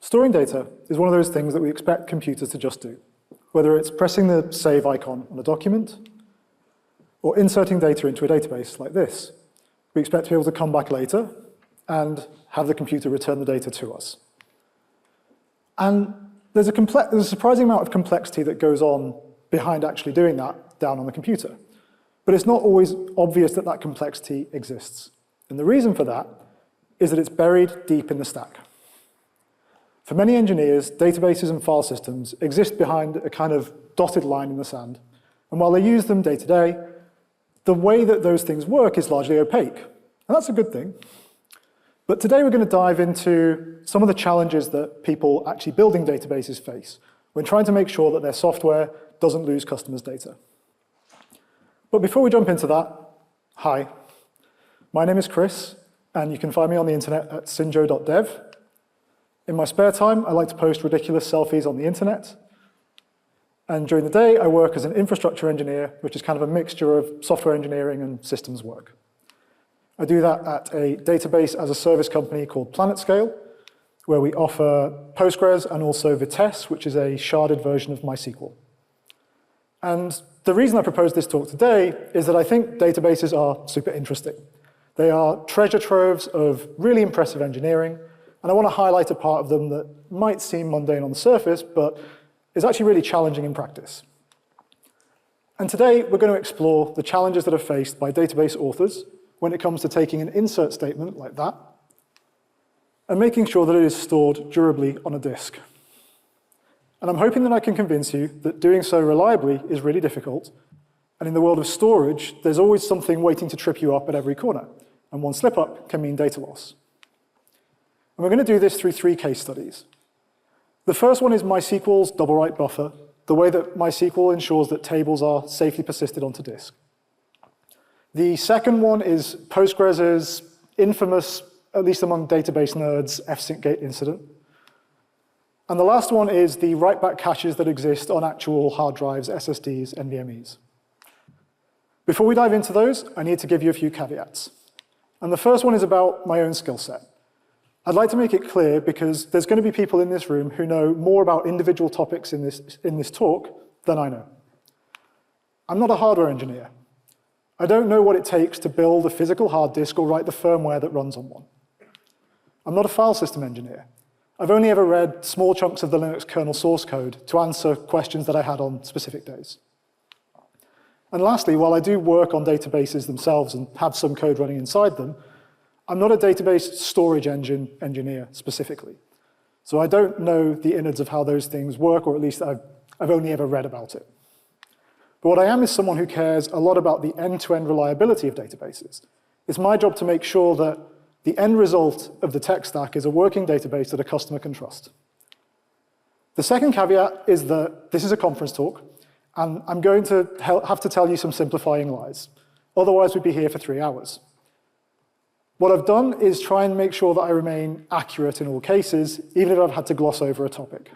Storing data is one of those things that we expect computers to just do, whether it's pressing the save icon on a document or inserting data into a database like this. We expect to be able to come back later and have the computer return the data to us. And there's a surprising amount of complexity that goes on behind actually doing that down on the computer. But it's not always obvious that that complexity exists. And the reason for that is that it's buried deep in the stack. For many engineers, databases and file systems exist behind a kind of dotted line in the sand. And while they use them day to day, the way that those things work is largely opaque. And that's a good thing. But today we're going to dive into some of the challenges that people actually building databases face when trying to make sure that their software doesn't lose customers' data. But before we jump into that, hi, my name is Chris, and you can find me on the internet at sinjo.dev. In my spare time, I like to post ridiculous selfies on the internet. And during the day, I work as an infrastructure engineer, which is kind of a mixture of software engineering and systems work. I do that at a database as a service company called PlanetScale, where we offer Postgres and also Vitess, which is a sharded version of MySQL. And the reason I proposed this talk today is that I think databases are super interesting. They are treasure troves of really impressive engineering, and I want to highlight a part of them that might seem mundane on the surface, but is actually really challenging in practice. And today, we're going to explore the challenges that are faced by database authors when it comes to taking an insert statement like that and making sure that it is stored durably on a disk. And I'm hoping that I can convince you that doing so reliably is really difficult, and in the world of storage, there's always something waiting to trip you up at every corner, and one slip-up can mean data loss. And we're going to do this through 3 case studies. The first one is MySQL's doublewrite buffer, the way that MySQL ensures that tables are safely persisted onto disk. The second one is Postgres' infamous, at least among database nerds, fsyncgate incident. And the last one is the write-back caches that exist on actual hard drives, SSDs, NVMEs. Before we dive into those, I need to give you a few caveats. And the first one is about my own skill set. I'd like to make it clear because there's going to be people in this room who know more about individual topics in this talk than I know. I'm not a hardware engineer. I don't know what it takes to build a physical hard disk or write the firmware that runs on one. I'm not a file system engineer. I've only ever read small chunks of the Linux kernel source code to answer questions that I had on specific days. And lastly, while I do work on databases themselves and have some code running inside them, I'm not a database storage engine engineer specifically. So I don't know the innards of how those things work, or at least I've only ever read about it. But what I am is someone who cares a lot about the end-to-end reliability of databases. It's my job to make sure that the end result of the tech stack is a working database that a customer can trust. The second caveat is that this is a conference talk, and I'm going to have to tell you some simplifying lies. Otherwise, we'd be here for 3 hours. What I've done is try and make sure that I remain accurate in all cases, even if I've had to gloss over a topic.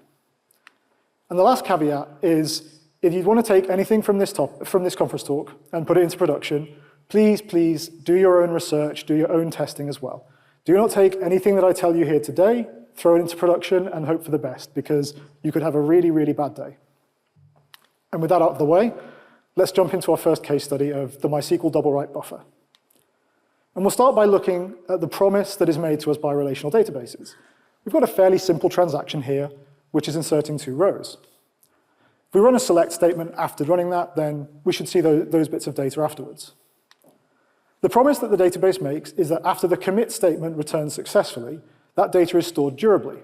And the last caveat is, if you want to take anything from this conference talk and put it into production, please do your own research, do your own testing as well. Do not take anything that I tell you here today, throw it into production, and hope for the best, because you could have a really, really bad day. And with that out of the way, let's jump into our first case study of the MySQL doublewrite buffer. And we'll start by looking at the promise that is made to us by relational databases. We've got a fairly simple transaction here, which is inserting 2 rows. If we run a select statement after running that, then we should see those bits of data afterwards. The promise that the database makes is that after the commit statement returns successfully, that data is stored durably.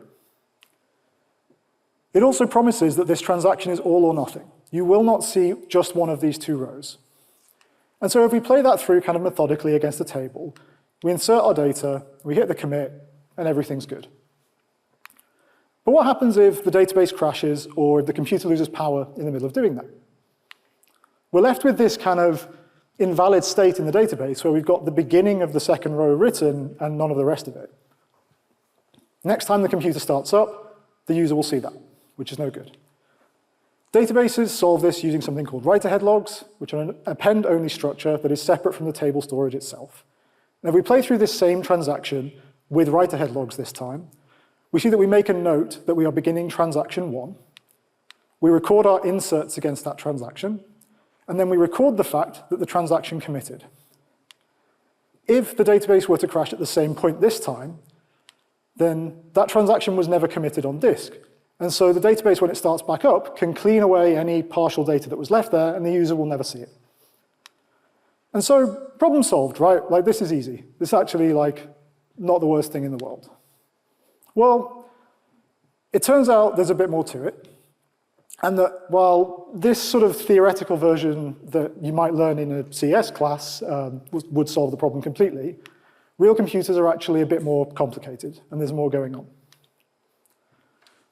It also promises that this transaction is all or nothing. You will not see just one of these 2 rows. And so if we play that through kind of methodically against a table, we insert our data, we hit the commit, and everything's good. But what happens if the database crashes or if the computer loses power in the middle of doing that? We're left with this kind of invalid state in the database where we've got the beginning of the second row written and none of the rest of it. Next time the computer starts up, the user will see that, which is no good. Databases solve this using something called write-ahead logs, which are an append-only structure that is separate from the table storage itself. And if we play through this same transaction with write-ahead logs this time, we see that we make a note that we are beginning transaction 1. We record our inserts against that transaction, and then we record the fact that the transaction committed. If the database were to crash at the same point this time, then that transaction was never committed on disk. And so the database, when it starts back up, can clean away any partial data that was left there, and the user will never see it. And so, problem solved, right? Like, this is easy. This is actually, like, not the worst thing in the world. Well, it turns out there's a bit more to it, and that while this sort of theoretical version that you might learn in a CS class would solve the problem completely, real computers are actually a bit more complicated, and there's more going on.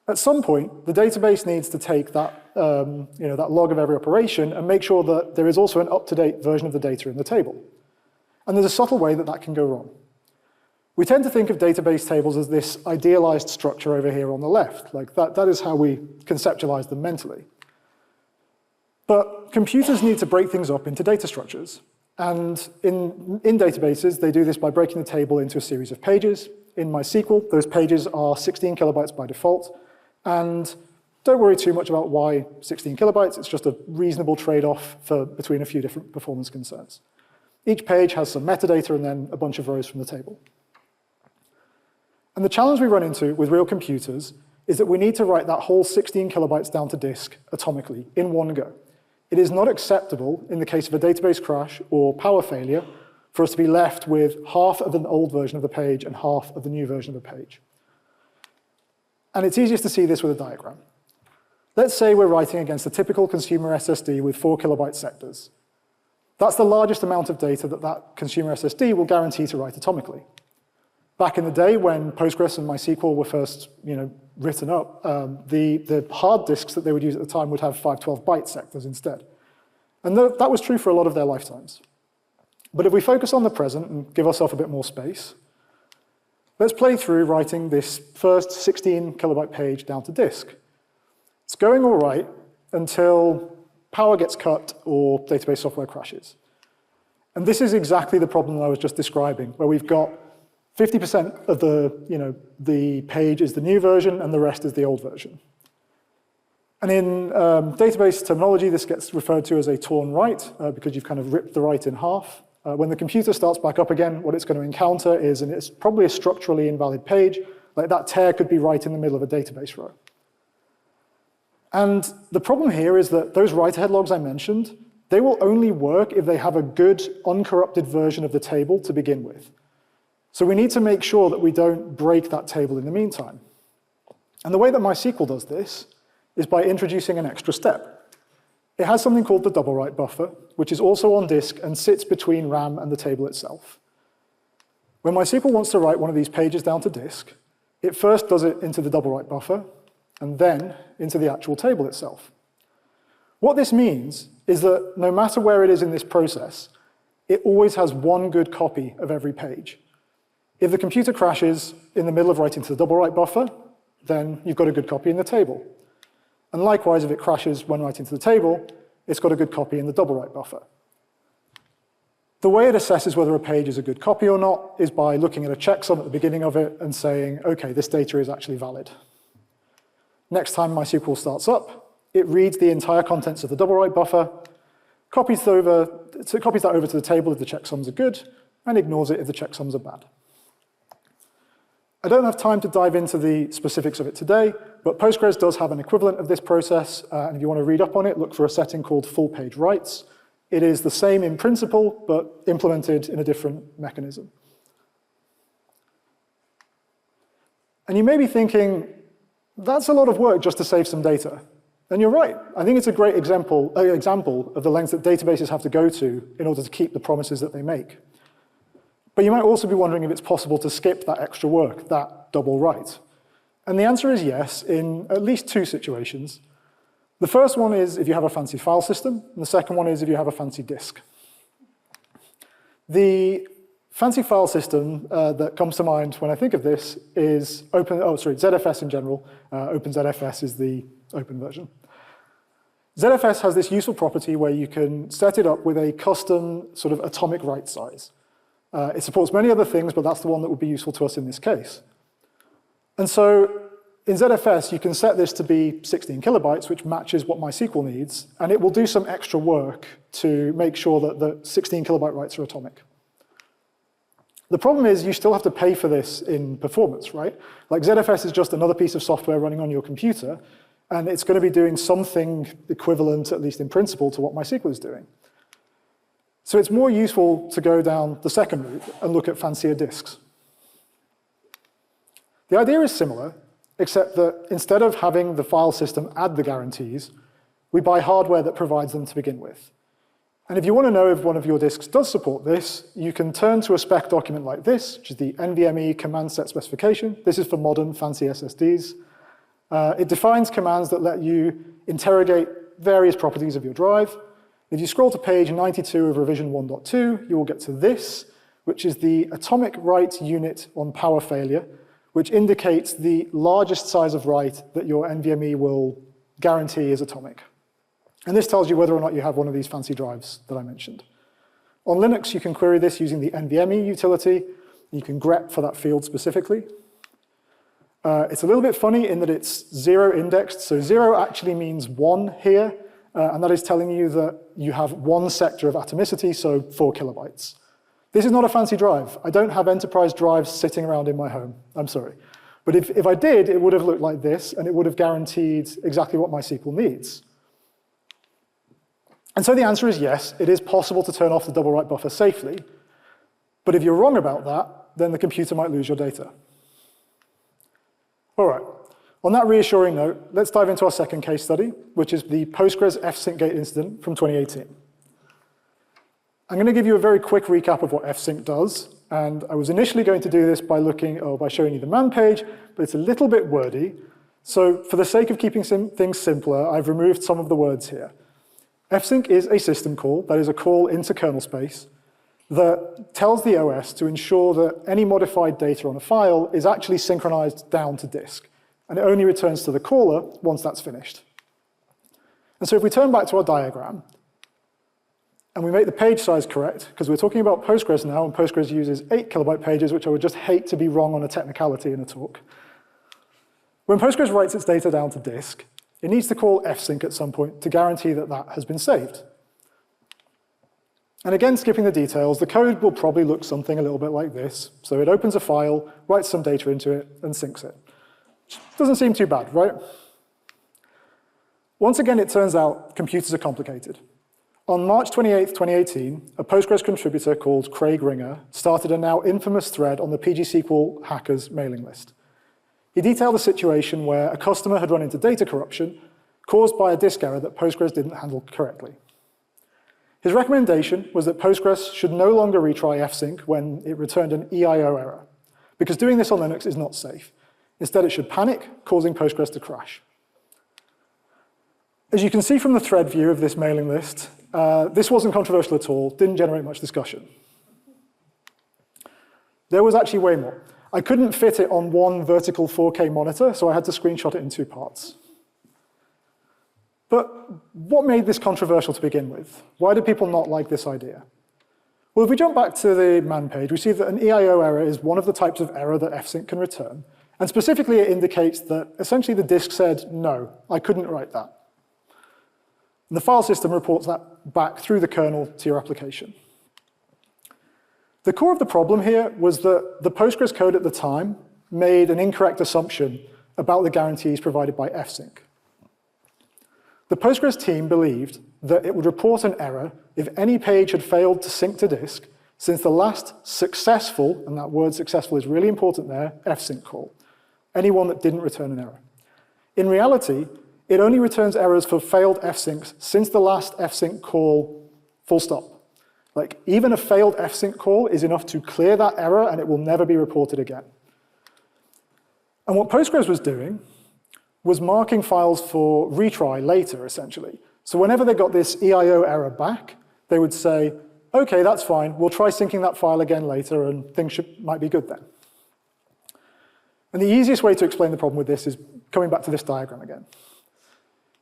At some point, the database needs to take that, that log of every operation and make sure that there is also an up-to-date version of the data in the table. And there's a subtle way that that can go wrong. We tend to think of database tables as this idealized structure over here on the left. Like that is how we conceptualize them mentally. But computers need to break things up into data structures. And in databases, they do this by breaking the table into a series of pages. In MySQL, those pages are 16 kilobytes by default. And don't worry too much about why 16 kilobytes. It's just a reasonable trade-off between a few different performance concerns. Each page has some metadata and then a bunch of rows from the table. And the challenge we run into with real computers is that we need to write that whole 16 kilobytes down to disk atomically in one go. It is not acceptable in the case of a database crash or power failure for us to be left with half of an old version of the page and half of the new version of the page. And it's easiest to see this with a diagram. Let's say we're writing against a typical consumer SSD with 4 kilobyte sectors. That's the largest amount of data that consumer SSD will guarantee to write atomically. Back in the day when Postgres and MySQL were first written up, the hard disks that they would use at the time would have 512 byte sectors instead. And that was true for a lot of their lifetimes. But if we focus on the present and give ourselves a bit more space, let's play through writing this first 16 kilobyte page down to disk. It's going all right until power gets cut or database software crashes. And this is exactly the problem that I was just describing, where we've got 50% of the page is the new version and the rest is the old version. And in database terminology, this gets referred to as a torn write because you've kind of ripped the write in half. When the computer starts back up again, what it's going to encounter is, and it's probably a structurally invalid page, like that tear could be right in the middle of a database row. And the problem here is that those write-ahead logs I mentioned, they will only work if they have a good, uncorrupted version of the table to begin with. So we need to make sure that we don't break that table in the meantime. And the way that MySQL does this is by introducing an extra step. It has something called the doublewrite buffer, which is also on disk and sits between RAM and the table itself. When MySQL wants to write one of these pages down to disk, it first does it into the doublewrite buffer, and then into the actual table itself. What this means is that no matter where it is in this process, it always has one good copy of every page. If the computer crashes in the middle of writing to the doublewrite buffer, then you've got a good copy in the table. And likewise, if it crashes when writing to the table, it's got a good copy in the doublewrite buffer. The way it assesses whether a page is a good copy or not is by looking at a checksum at the beginning of it and saying, OK, this data is actually valid. Next time MySQL starts up, it reads the entire contents of the doublewrite buffer, copies that over to the table if the checksums are good, and ignores it if the checksums are bad. I don't have time to dive into the specifics of it today, but Postgres does have an equivalent of this process, and if you want to read up on it, look for a setting called full page writes. It is the same in principle, but implemented in a different mechanism. And you may be thinking, that's a lot of work just to save some data. And you're right. I think it's a great example of the lengths that databases have to go to in order to keep the promises that they make. But you might also be wondering if it's possible to skip that extra work, that double write. And the answer is yes, in at least two situations. The first one is if you have a fancy file system, and the second one is if you have a fancy disk. The fancy file system that comes to mind when I think of this is ZFS in general. OpenZFS is the open version. ZFS has this useful property where you can set it up with a custom sort of atomic write size. It supports many other things, but that's the one that would be useful to us in this case. And so in ZFS, you can set this to be 16 kilobytes, which matches what MySQL needs, and it will do some extra work to make sure that the 16 kilobyte writes are atomic. The problem is you still have to pay for this in performance, right? Like ZFS is just another piece of software running on your computer, and it's going to be doing something equivalent, at least in principle, to what MySQL is doing. So it's more useful to go down the second route and look at fancier disks. The idea is similar, except that instead of having the file system add the guarantees, we buy hardware that provides them to begin with. And if you want to know if one of your disks does support this, you can turn to a spec document like this, which is the NVMe command set specification. This is for modern fancy SSDs. It defines commands that let you interrogate various properties of your drive. If you scroll to page 92 of revision 1.2, you will get to this, which is the atomic write unit on power failure, which indicates the largest size of write that your NVMe will guarantee is atomic. And this tells you whether or not you have one of these fancy drives that I mentioned. On Linux, you can query this using the NVMe utility. You can grep for that field specifically. It's a little bit funny in that it's 0 indexed. So 0 actually means 1 here, and that is telling you that you have one sector of atomicity, so 4 kilobytes. This is not a fancy drive. I don't have enterprise drives sitting around in my home. I'm sorry. But if I did, it would have looked like this, and it would have guaranteed exactly what MySQL needs. And so the answer is yes, it is possible to turn off the double write buffer safely. But if you're wrong about that, then the computer might lose your data. All right. On that reassuring note, let's dive into our second case study, which is the Postgres fsyncgate incident from 2018. I'm going to give you a very quick recap of what fsync does. And I was initially going to do this by showing you the man page, but it's a little bit wordy. So for the sake of keeping things simpler, I've removed some of the words here. Fsync is a system call, that is a call into kernel space, that tells the OS to ensure that any modified data on a file is actually synchronized down to disk. And it only returns to the caller once that's finished. And so if we turn back to our diagram, and we make the page size correct, because we're talking about Postgres now, and Postgres uses 8 kilobyte pages, which I would just hate to be wrong on a technicality in a talk. When Postgres writes its data down to disk, it needs to call fsync at some point to guarantee that that has been saved. And again, skipping the details, the code will probably look something a little bit like this. So it opens a file, writes some data into it, and syncs it. Doesn't seem too bad, right? Once again, it turns out computers are complicated. On March 28th, 2018, a Postgres contributor called Craig Ringer started a now infamous thread on the PGSQL hackers mailing list. He detailed a situation where a customer had run into data corruption caused by a disk error that Postgres didn't handle correctly. His recommendation was that Postgres should no longer retry fsync when it returned an EIO error, because doing this on Linux is not safe. Instead, it should panic, causing Postgres to crash. As you can see from the thread view of this mailing list, this wasn't controversial at all, didn't generate much discussion. There was actually way more. I couldn't fit it on one vertical 4K monitor, so I had to screenshot it in 2 parts. But what made this controversial to begin with? Why did people not like this idea? Well, if we jump back to the man page, we see that an EIO error is one of the types of error that fsync can return. And specifically, it indicates that essentially the disk said, no, I couldn't write that. And the file system reports that back through the kernel to your application. The core of the problem here was that the Postgres code at the time made an incorrect assumption about the guarantees provided by fsync. The Postgres team believed that it would report an error if any page had failed to sync to disk since the last successful, and that word successful is really important there, fsync call, any one that didn't return an error. In reality, it only returns errors for failed fsyncs since the last fsync call, full stop. Like, even a failed fsync call is enough to clear that error and it will never be reported again. And what Postgres was doing was marking files for retry later, essentially. So whenever they got this EIO error back, they would say, okay, that's fine, we'll try syncing that file again later and things might be good then. And the easiest way to explain the problem with this is coming back to this diagram again.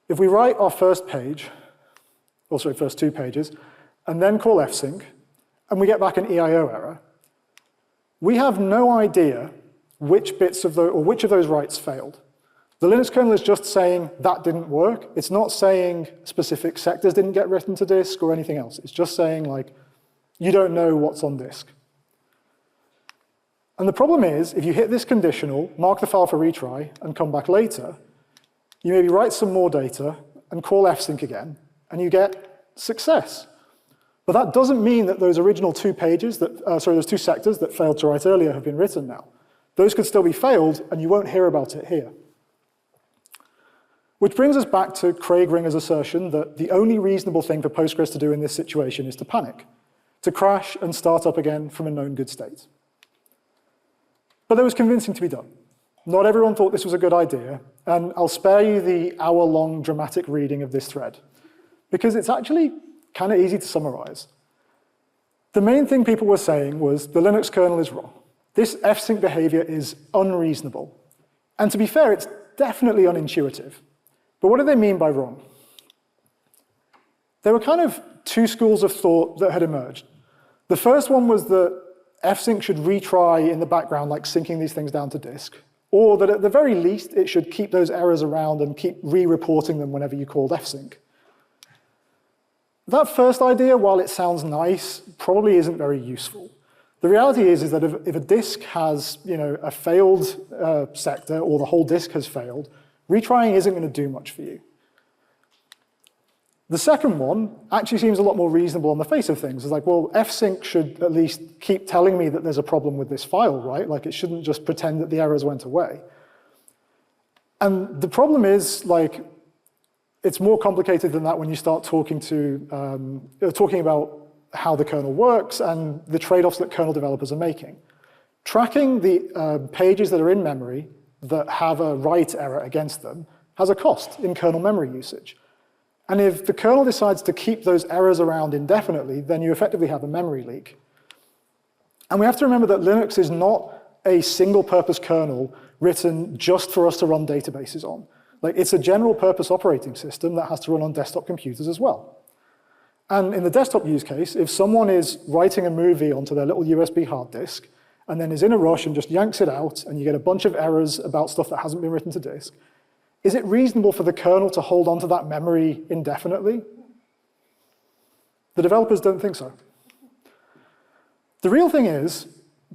If we write our first page, or sorry, first 2 pages, and then call fsync, and we get back an EIO error, we have no idea which of those writes failed. The Linux kernel is just saying that didn't work. It's not saying specific sectors didn't get written to disk or anything else. It's just saying, like, you don't know what's on disk. And the problem is, if you hit this conditional, mark the file for retry, and come back later, you maybe write some more data and call fsync again, and you get success. But that doesn't mean that those original two pages, those two sectors that failed to write earlier have been written now. Those could still be failed, and you won't hear about it here. Which brings us back to Craig Ringer's assertion that the only reasonable thing for Postgres to do in this situation is to panic, to crash and start up again from a known good state. But there was convincing to be done. Not everyone thought this was a good idea, and I'll spare you the hour-long dramatic reading of this thread, because it's actually kind of easy to summarize. The main thing people were saying was the Linux kernel is wrong. This fsync behavior is unreasonable. And to be fair, it's definitely unintuitive. But what do they mean by wrong? There were kind of two schools of thought that had emerged. The first one was that fsync should retry in the background, like syncing these things down to disk, or that at the very least, it should keep those errors around and keep re-reporting them whenever you called fsync. That first idea, while it sounds nice, probably isn't very useful. The reality is that if a disk has a failed sector, or the whole disk has failed, retrying isn't going to do much for you. The second one actually seems a lot more reasonable on the face of things. It's like, well, fsync should at least keep telling me that there's a problem with this file, right? Like, it shouldn't just pretend that the errors went away. And the problem is, like, it's more complicated than that when you start talking about how the kernel works and the trade-offs that kernel developers are making. Tracking the pages that are in memory that have a write error against them has a cost in kernel memory usage. And if the kernel decides to keep those errors around indefinitely, then you effectively have a memory leak. And we have to remember that Linux is not a single-purpose kernel written just for us to run databases on. Like, it's a general-purpose operating system that has to run on desktop computers as well. And in the desktop use case, if someone is writing a movie onto their little USB hard disk, and then is in a rush and just yanks it out, and you get a bunch of errors about stuff that hasn't been written to disk, is it reasonable for the kernel to hold onto that memory indefinitely? The developers don't think so. The real thing is,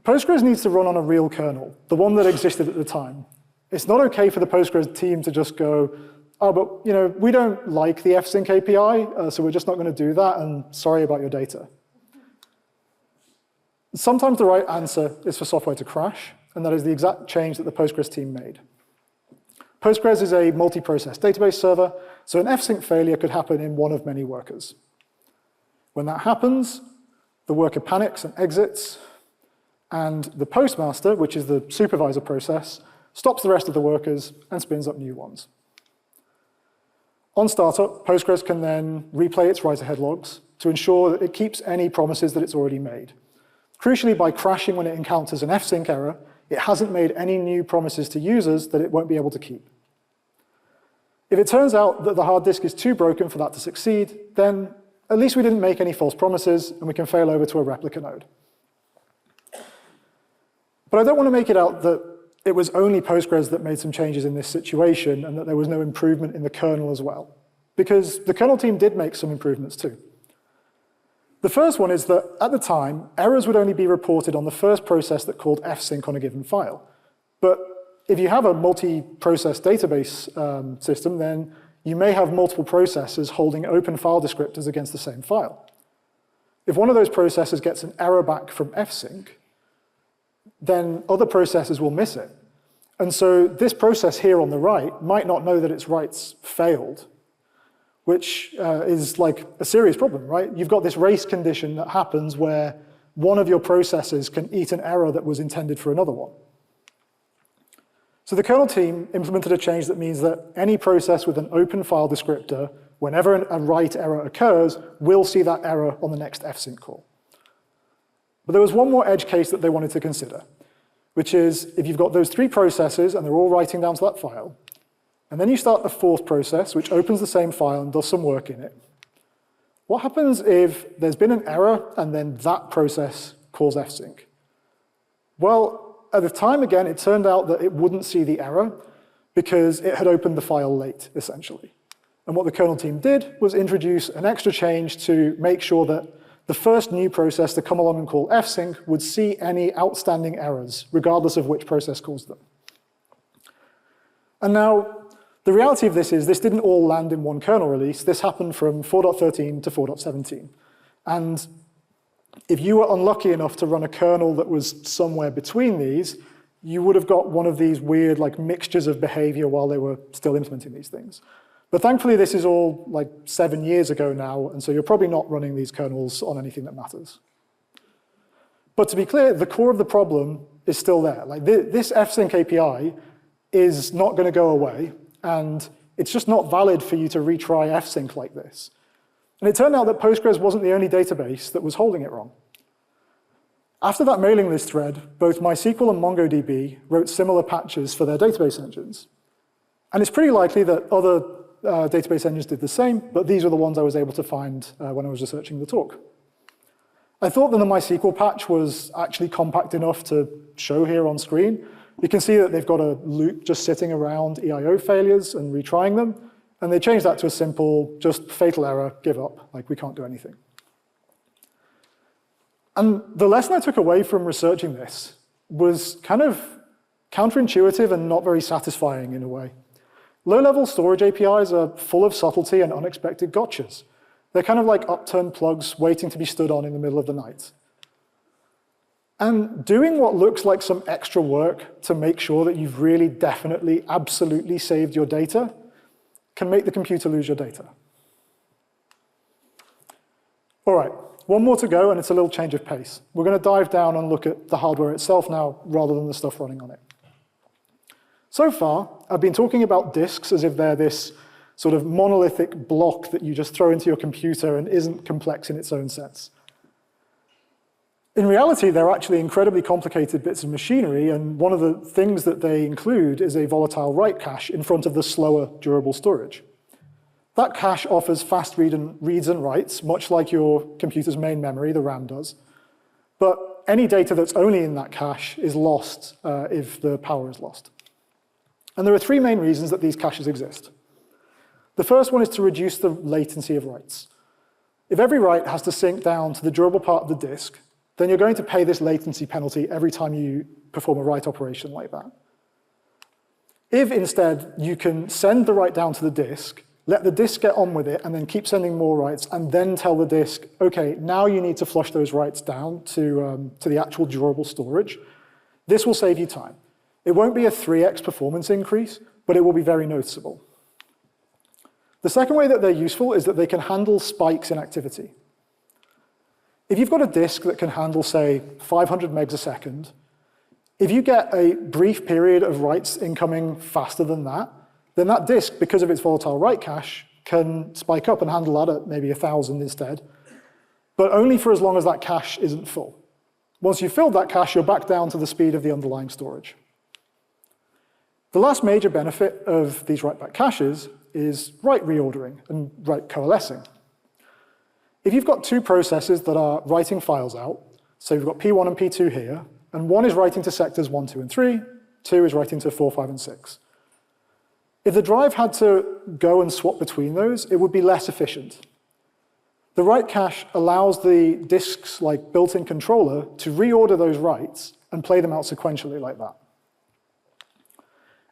Postgres needs to run on a real kernel, the one that existed at the time. It's not okay for the Postgres team to just go, oh, but we don't like the fsync API, so we're just not going to do that, and sorry about your data. Sometimes the right answer is for software to crash, and that is the exact change that the Postgres team made. Postgres is a multi-process database server, so an fsync failure could happen in one of many workers. When that happens, the worker panics and exits, and the postmaster, which is the supervisor process, stops the rest of the workers and spins up new ones. On startup, Postgres can then replay its write-ahead logs to ensure that it keeps any promises that it's already made. Crucially, by crashing when it encounters an fsync error, it hasn't made any new promises to users that it won't be able to keep. If it turns out that the hard disk is too broken for that to succeed, then at least we didn't make any false promises, and we can fail over to a replica node. But I don't want to make it out that it was only Postgres that made some changes in this situation and that there was no improvement in the kernel as well, because the kernel team did make some improvements too. The first one is that at the time, errors would only be reported on the first process that called fsync on a given file. But if you have a multi-process database system, then you may have multiple processes holding open file descriptors against the same file. If one of those processes gets an error back from fsync, then other processes will miss it. And so this process here on the right might not know that its writes failed, which is like a serious problem, right? You've got this race condition that happens where one of your processes can eat an error that was intended for another one. So the kernel team implemented a change that means that any process with an open file descriptor, whenever a write error occurs, will see that error on the next fsync call. But there was one more edge case that they wanted to consider, which is if you've got those three processes and they're all writing down to that file, and then you start a fourth process, which opens the same file and does some work in it. What happens if there's been an error and then that process calls fsync? Well, at the time, again, it turned out that it wouldn't see the error because it had opened the file late, essentially. And what the kernel team did was introduce an extra change to make sure that the first new process to come along and call fsync would see any outstanding errors, regardless of which process caused them. And now, the reality of this is this didn't all land in one kernel release. This happened from 4.13 to 4.17. And if you were unlucky enough to run a kernel that was somewhere between these, you would have got one of these weird mixtures of behavior while they were still implementing these things. But thankfully, this is all 7 years ago now, and so you're probably not running these kernels on anything that matters. But to be clear, the core of the problem is still there. This fsync API is not going to go away, and it's just not valid for you to retry fsync like this. And it turned out that Postgres wasn't the only database that was holding it wrong. After that mailing list thread, both MySQL and MongoDB wrote similar patches for their database engines. And it's pretty likely that other database engines did the same, but these are the ones I was able to find when I was researching the talk. I thought that the MySQL patch was actually compact enough to show here on screen. You can see that they've got a loop just sitting around EIO failures and retrying them, and they changed that to a simple, just fatal error, give up, we can't do anything. And the lesson I took away from researching this was kind of counterintuitive and not very satisfying in a way. Low-level storage APIs are full of subtlety and unexpected gotchas. They're kind of like upturned plugs waiting to be stood on in the middle of the night. And doing what looks like some extra work to make sure that you've really definitely, absolutely saved your data can make the computer lose your data. All right, one more to go, and it's a little change of pace. We're going to dive down and look at the hardware itself now, rather than the stuff running on it. So far, I've been talking about disks as if they're this sort of monolithic block that you just throw into your computer and isn't complex in its own sense. In reality, they're actually incredibly complicated bits of machinery, and one of the things that they include is a volatile write cache in front of the slower, durable storage. That cache offers fast reads and writes, much like your computer's main memory, the RAM does. But any data that's only in that cache is lost if the power is lost. And there are three main reasons that these caches exist. The first one is to reduce the latency of writes. If every write has to sync down to the durable part of the disk, then you're going to pay this latency penalty every time you perform a write operation like that. If instead you can send the write down to the disk, let the disk get on with it, and then keep sending more writes, and then tell the disk, OK, now you need to flush those writes down to the actual durable storage, this will save you time. It won't be a 3x performance increase, but it will be very noticeable. The second way that they're useful is that they can handle spikes in activity. If you've got a disk that can handle, say, 500 megs a second, if you get a brief period of writes incoming faster than that, then that disk, because of its volatile write cache, can spike up and handle that at maybe 1,000 instead, but only for as long as that cache isn't full. Once you've filled that cache, you're back down to the speed of the underlying storage. The last major benefit of these write-back caches is write reordering and write coalescing. If you've got two processes that are writing files out, so you've got P1 and P2 here, and one is writing to sectors 1, 2, and 3, 2 is writing to 4, 5, and 6. If the drive had to go and swap between those, it would be less efficient. The write cache allows the disk's built-in controller to reorder those writes and play them out sequentially like that.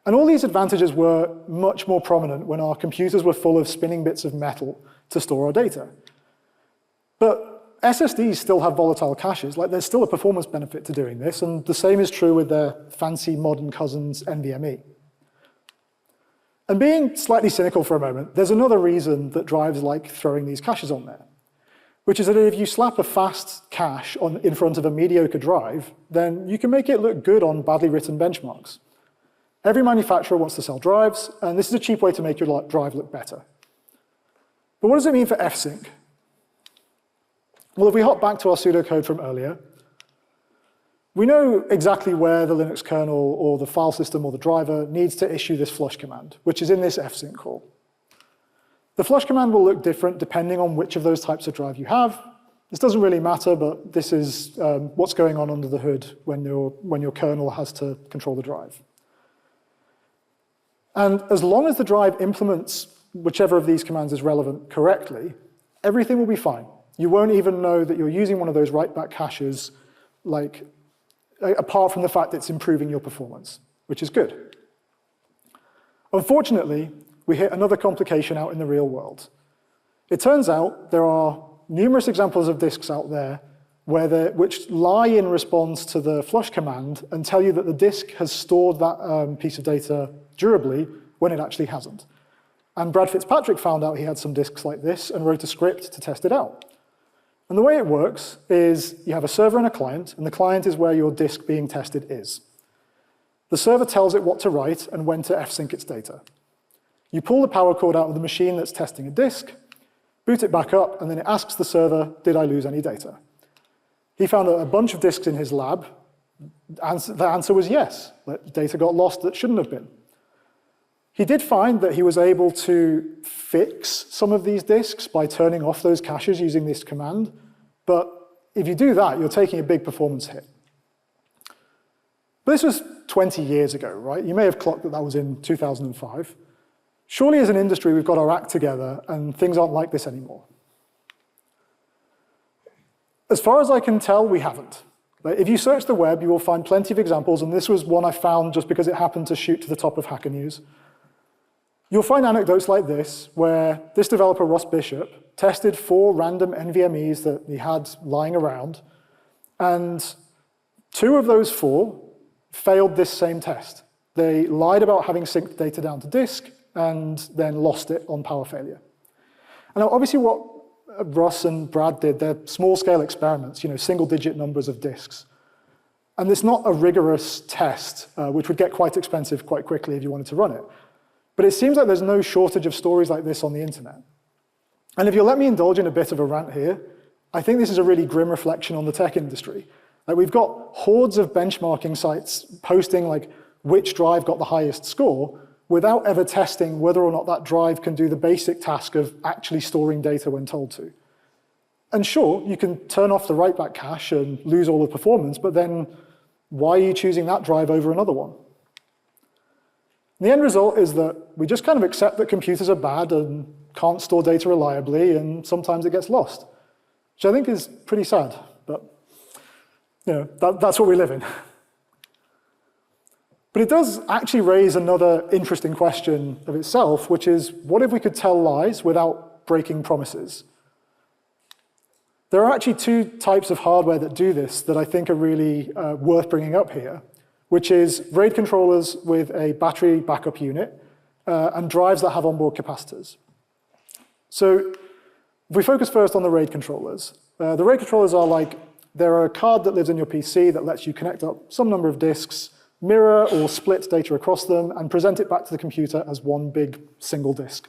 And all these advantages were much more prominent when our computers were full of spinning bits of metal to store our data. But SSDs still have volatile caches. There's still a performance benefit to doing this, and the same is true with their fancy modern cousins, NVMe. And being slightly cynical for a moment, there's another reason that drives like throwing these caches on there, which is that if you slap a fast cache in front of a mediocre drive, then you can make it look good on badly written benchmarks. Every manufacturer wants to sell drives, and this is a cheap way to make your drive look better. But what does it mean for fsync? Well, if we hop back to our pseudocode from earlier, we know exactly where the Linux kernel or the file system or the driver needs to issue this flush command, which is in this fsync call. The flush command will look different depending on which of those types of drive you have, This doesn't really matter, but this is what's going on under the hood when your kernel has to control the drive. And as long as the drive implements whichever of these commands is relevant correctly, everything will be fine. You won't even know that you're using one of those write-back caches, like, apart from the fact that it's improving your performance, which is good. Unfortunately, we hit another complication out in the real world. It turns out there are numerous examples of disks out there which lie in response to the flush command and tell you that the disk has stored that piece of data durably when it actually hasn't. And Brad Fitzpatrick found out he had some disks like this and wrote a script to test it out. And the way it works is you have a server and a client, and the client is where your disk being tested is. The server tells it what to write and when to fsync its data. You pull the power cord out of the machine that's testing a disk, boot it back up, and then it asks the server, did I lose any data? He found a bunch of disks in his lab. The answer was yes, that data got lost that shouldn't have been. He did find that he was able to fix some of these disks by turning off those caches using this command, but if you do that, you're taking a big performance hit. But this was 20 years ago, right? You may have clocked that that was in 2005. Surely as an industry, we've got our act together, and things aren't like this anymore. As far as I can tell, we haven't. If you search the web, you will find plenty of examples, and this was one I found just because it happened to shoot to the top of Hacker News. You'll find anecdotes like this, where this developer, Ross Bishop, tested 4 random NVMEs that he had lying around, and 2 of those 4 failed this same test. They lied about having synced data down to disk, and then lost it on power failure. And now, obviously, what Russ and Brad did, they're small-scale experiments, single-digit numbers of disks. And it's not a rigorous test, which would get quite expensive quite quickly if you wanted to run it. But it seems like there's no shortage of stories like this on the internet. And if you'll let me indulge in a bit of a rant here, I think this is a really grim reflection on the tech industry. Like, we've got hordes of benchmarking sites posting like which drive got the highest score without ever testing whether or not that drive can do the basic task of actually storing data when told to. And sure, you can turn off the write-back cache and lose all the performance, but then why are you choosing that drive over another one? The end result is that we just kind of accept that computers are bad and can't store data reliably, and sometimes it gets lost, which I think is pretty sad, but that's what we live in. But it does actually raise another interesting question of itself, which is, what if we could tell lies without breaking promises? There are actually 2 types of hardware that do this that I think are really worth bringing up here, which is RAID controllers with a battery backup unit and drives that have onboard capacitors. So if we focus first on the RAID controllers, the RAID controllers are like, they're a card that lives in your PC that lets you connect up some number of disks, mirror or split data across them, and present it back to the computer as one big single disk.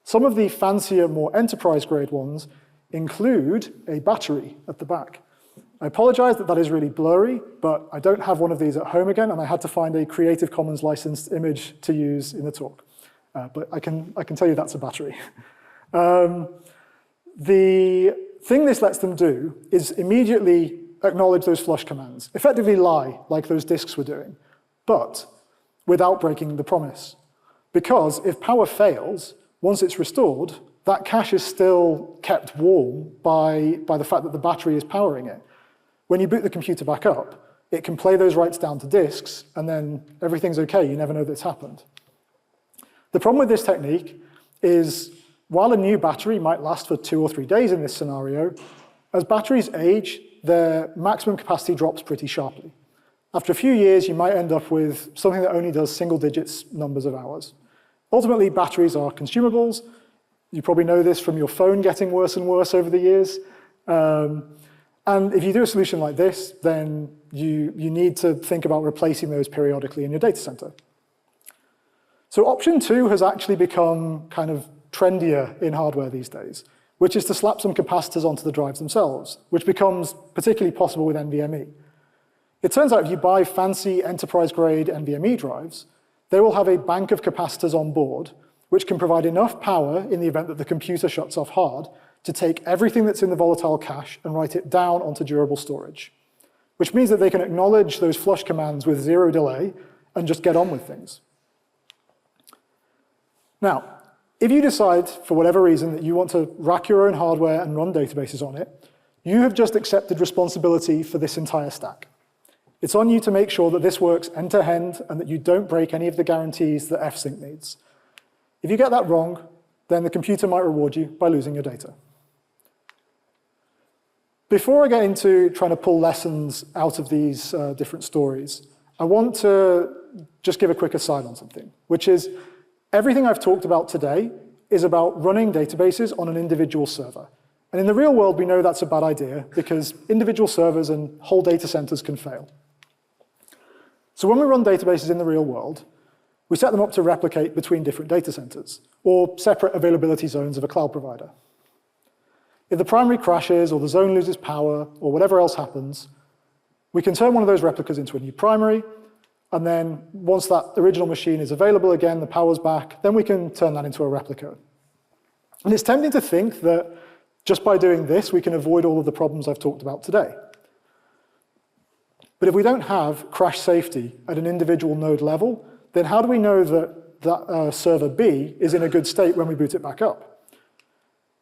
Some of the fancier, more enterprise-grade ones include a battery at the back. I apologize that that is really blurry, but I don't have one of these at home again, and I had to find a Creative Commons licensed image to use in the talk. But I can tell you that's a battery. The thing this lets them do is immediately acknowledge those flush commands, effectively lie like those disks were doing, but without breaking the promise. Because if power fails, once it's restored, that cache is still kept warm by the fact that the battery is powering it. When you boot the computer back up, it can play those writes down to disks, and then everything's okay. You never know that's happened. The problem with this technique is, while a new battery might last for 2 or 3 days in this scenario, as batteries age, their maximum capacity drops pretty sharply. After a few years, you might end up with something that only does single digits numbers of hours. Ultimately, batteries are consumables. You probably know this from your phone getting worse and worse over the years. And if you do a solution like this, then you need to think about replacing those periodically in your data center. So option 2 has actually become kind of trendier in hardware these days, which is to slap some capacitors onto the drives themselves, which becomes particularly possible with NVMe. It turns out if you buy fancy enterprise-grade NVMe drives, they will have a bank of capacitors on board, which can provide enough power in the event that the computer shuts off hard to take everything that's in the volatile cache and write it down onto durable storage, which means that they can acknowledge those flush commands with 0 delay and just get on with things. Now, if you decide, for whatever reason, that you want to rack your own hardware and run databases on it, you have just accepted responsibility for this entire stack. It's on you to make sure that this works end-to-end and that you don't break any of the guarantees that fsync needs. If you get that wrong, then the computer might reward you by losing your data. Before I get into trying to pull lessons out of these different stories, I want to just give a quick aside on something, which is everything I've talked about today is about running databases on an individual server. And in the real world, we know that's a bad idea because individual servers and whole data centers can fail. So when we run databases in the real world, we set them up to replicate between different data centers or separate availability zones of a cloud provider. If the primary crashes or the zone loses power or whatever else happens, we can turn one of those replicas into a new primary, and then once that original machine is available again, the power's back, then we can turn that into a replica. And it's tempting to think that just by doing this, we can avoid all of the problems I've talked about today. But if we don't have crash safety at an individual node level, then how do we know that server B is in a good state when we boot it back up?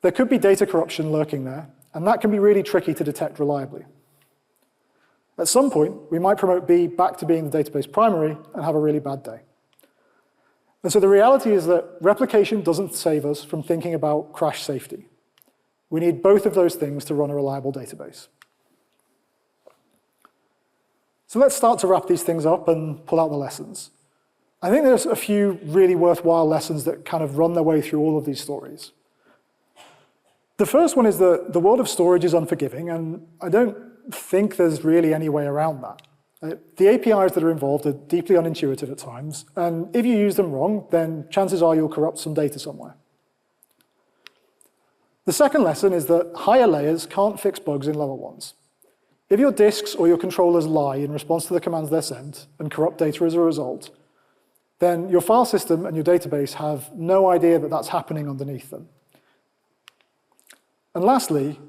There could be data corruption lurking there, and that can be really tricky to detect reliably. At some point, we might promote B back to being the database primary and have a really bad day. And so the reality is that replication doesn't save us from thinking about crash safety. We need both of those things to run a reliable database. So let's start to wrap these things up and pull out the lessons. I think there's a few really worthwhile lessons that kind of run their way through all of these stories. The first one is that the world of storage is unforgiving, and I don't think there's really any way around that. The APIs that are involved are deeply unintuitive at times, and if you use them wrong, then chances are you'll corrupt some data somewhere. The second lesson is that higher layers can't fix bugs in lower ones. If your disks or your controllers lie in response to the commands they're sent and corrupt data as a result, then your file system and your database have no idea that that's happening underneath them. And lastly,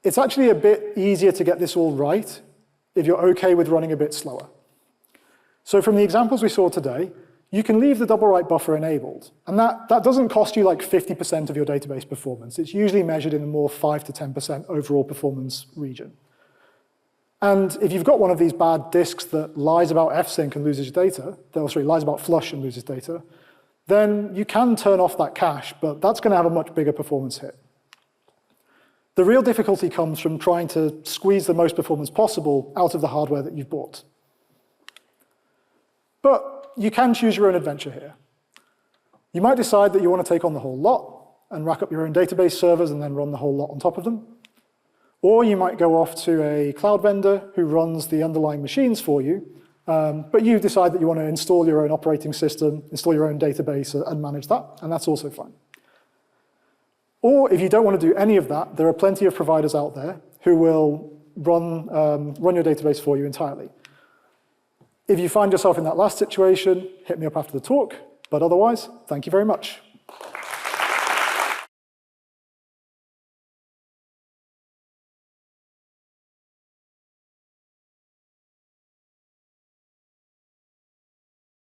it's actually a bit easier to get this all right if you're okay with running a bit slower. So from the examples we saw today, you can leave the doublewrite buffer enabled, and that doesn't cost you like 50% of your database performance. It's usually measured in a more 5 to 10% overall performance region. And if you've got one of these bad disks that lies about fsync and loses data, lies about flush and loses data, then you can turn off that cache, but that's going to have a much bigger performance hit. The real difficulty comes from trying to squeeze the most performance possible out of the hardware that you've bought. But you can choose your own adventure here. You might decide that you want to take on the whole lot and rack up your own database servers and then run the whole lot on top of them. Or you might go off to a cloud vendor who runs the underlying machines for you, but you decide that you want to install your own operating system, install your own database, and manage that, and that's also fine. Or if you don't want to do any of that, there are plenty of providers out there who will run your database for you entirely. If you find yourself in that last situation, hit me up after the talk, but otherwise, thank you very much.